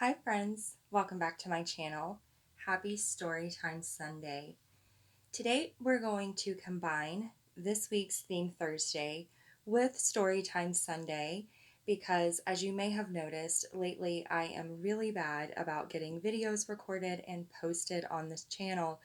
Hi friends, welcome back to my channel. Happy Storytime Sunday. Today we're going to combine this week's Theme Thursday with Storytime Sunday because as you may have noticed, lately I am really bad about getting videos recorded and posted on this channel,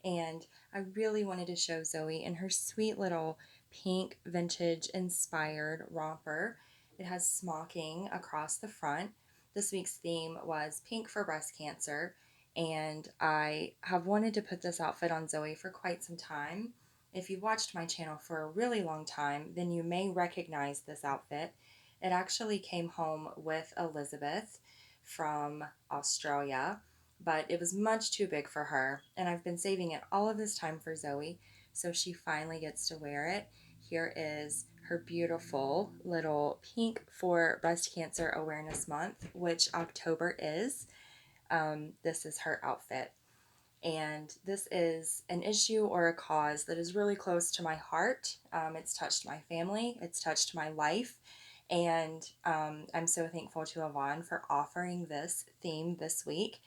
and I really wanted to show Zoe in her sweet little pink vintage inspired romper. It has smocking across the front. This week's theme was pink for breast cancer, and I have wanted to put this outfit on Zoe for quite some time. If you've watched my channel for a really long time, then you may recognize this outfit. It actually came home with Elizabeth from Australia, but it was much too big for her, and I've been saving it all of this time for Zoe, so she finally gets to wear it. Here is her beautiful little pink for Breast Cancer Awareness Month, which October is. This is her outfit. And this is an issue or a cause that is really close to my heart. It's touched my family, it's touched my life, and I'm so thankful to Yvonne for offering this theme this week.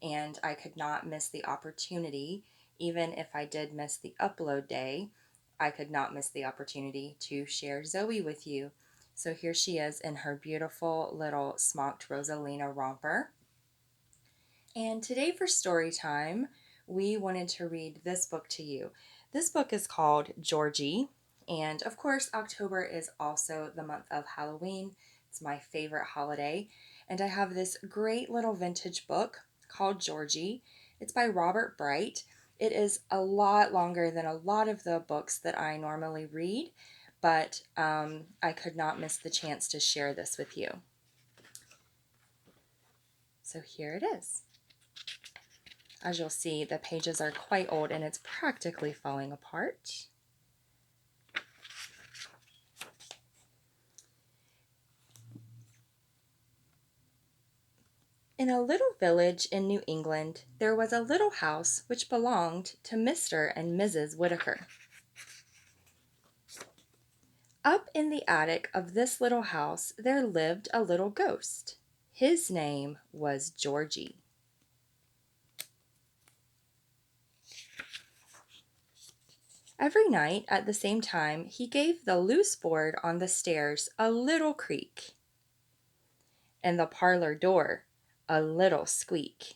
And I could not miss the opportunity, even if I did miss the upload day. I could not miss the opportunity to share Zoe with you. So here she is in her beautiful little smocked Rosalina romper. And today for story time, we wanted to read this book to you. This book is called Georgie, and of course, October is also the month of Halloween. It's my favorite holiday, and I have this great little vintage book called Georgie. It's by Robert Bright. It is a lot longer than a lot of the books that I normally read, but I could not miss the chance to share this with you. So here it is. As you'll see, the pages are quite old and it's practically falling apart. In a little village in New England, there was a little house which belonged to Mr. and Mrs. Whitaker. Up in the attic of this little house there lived a little ghost. His name was Georgie. Every night at the same time he gave the loose board on the stairs a little creak, and the parlor door a little squeak.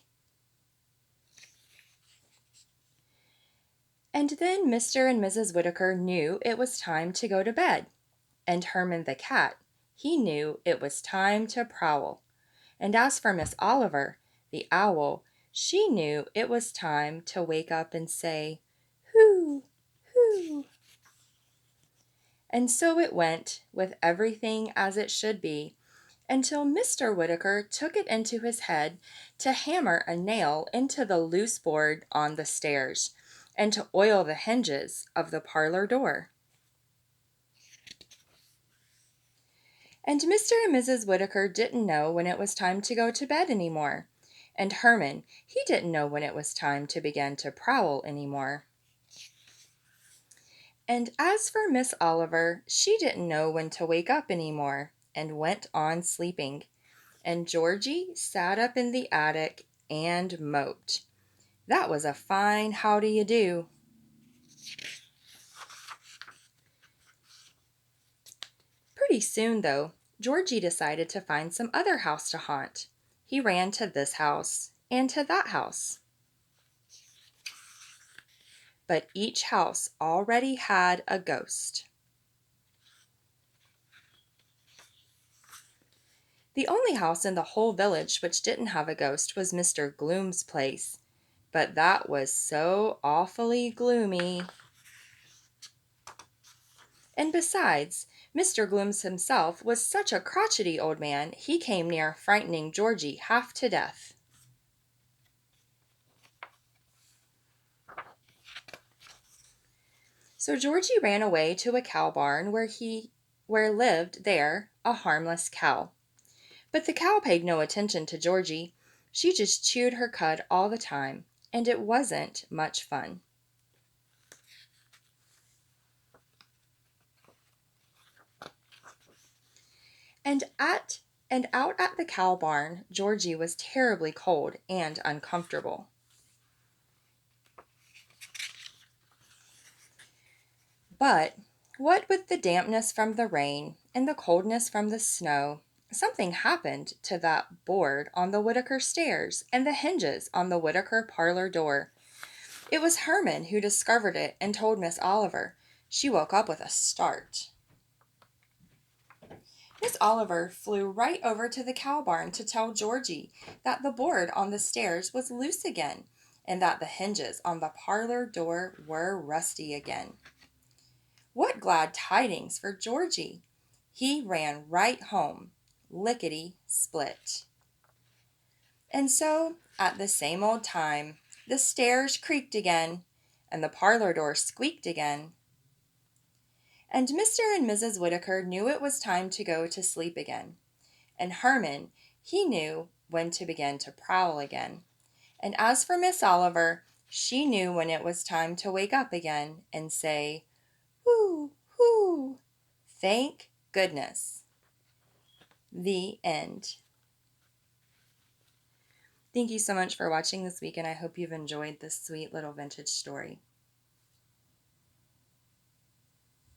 And then Mr. and Mrs. Whitaker knew it was time to go to bed, and Herman the cat, he knew it was time to prowl. And as for Miss Oliver, the owl, she knew it was time to wake up and say, "Hoo, hoo." And so it went, with everything as it should be, until Mr. Whitaker took it into his head to hammer a nail into the loose board on the stairs, and to oil the hinges of the parlor door. And Mr. and Mrs. Whitaker didn't know when it was time to go to bed any more, and Herman, he didn't know when it was time to begin to prowl any more. And as for Miss Oliver, she didn't know when to wake up any more, and went on sleeping. And Georgie sat up in the attic and moped. That was a fine how do you do. Pretty soon, though, Georgie decided to find some other house to haunt. He ran to this house and to that house. But each house already had a ghost. The only house in the whole village which didn't have a ghost was Mr. Gloom's place. But that was so awfully gloomy. And besides, Mr. Glooms himself was such a crotchety old man, he came near frightening Georgie half to death. So Georgie ran away to a cow barn where lived there a harmless cow. But the cow paid no attention to Georgie. She just chewed her cud all the time, and it wasn't much fun. And at And out at the cow barn, Georgie was terribly cold and uncomfortable. But what with the dampness from the rain and the coldness from the snow, something happened to that board on the Whittaker stairs and the hinges on the Whittaker parlor door. It was Herman who discovered it and told Miss Oliver. She woke up with a start. Miss Oliver flew right over to the cow barn to tell Georgie that the board on the stairs was loose again and that the hinges on the parlor door were rusty again. What glad tidings for Georgie! He ran right home, lickety split. And so, at the same old time, the stairs creaked again, and the parlor door squeaked again. And Mr. and Mrs. Whittaker knew it was time to go to sleep again. And Herman, he knew when to begin to prowl again. And as for Miss Oliver, she knew when it was time to wake up again and say, "Whoo, whoo!" Thank goodness. The end. Thank you so much for watching this week, and I hope you've enjoyed this sweet little vintage story.